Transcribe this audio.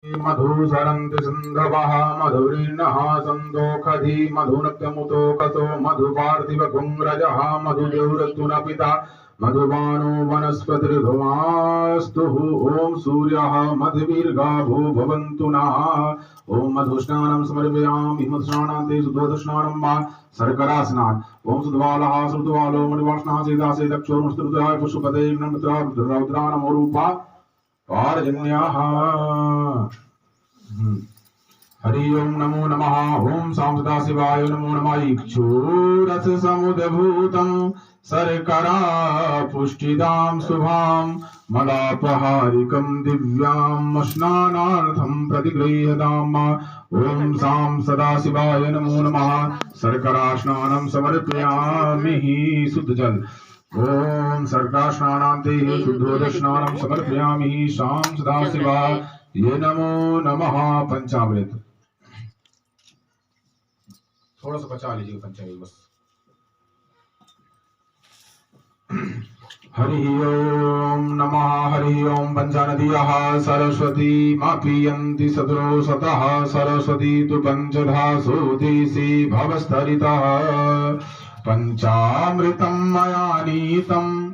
मधुसरन्ति सिन्धवः मधुरिणः सन्दोषधि मधुनक्यमुतो कसो मधुपार्थिवकुङ्ग्रजः मधुदेवरतुन पिता मधुबानो वनस्पतिर्धुमास्तु ॐ सूर्यः मधुवीर्गाभो भवन्तु नः ॐ मधुस्नानं समर्पयामि मधुस्नानान्ते शुद्धोदस्नानं वा शर्करास्नान् ॐ सुद्वालः श्रुतवालो मणिवाष्णः सीदासे दक्षोर्मस्तुताय पशुपते नमः रुद्रा नमो रूपा पारजन्याः हरि ओम नमो नमः ओम सां सदाशिवाय नमो नमः इक्षुरस समुद्भूतं शर्करा पुष्टिदां शुभां मलापहारिकं दिव्यां स्नानार्थं प्रतिगृह्यताम् ओम सां सदाशिवाय नमो नमः शर्करा स्नानं समर्पयामि शुद्धजल ओम शर्करा स्नानान्ते शुद्धोदस्नानं समर्पयामि शां सदाशिवाय ये नमो नमः पंचामृत थोड़ा सा बचा लीजिए पंचामृत बस हरि ओम नमः हरि ओम पंचानदीयः सरस्वती मापीयन्ति सदरोसतः सरस्वती तु पंचधा सुदिशि भवस्तरितः पंचामृतं मया नीतम्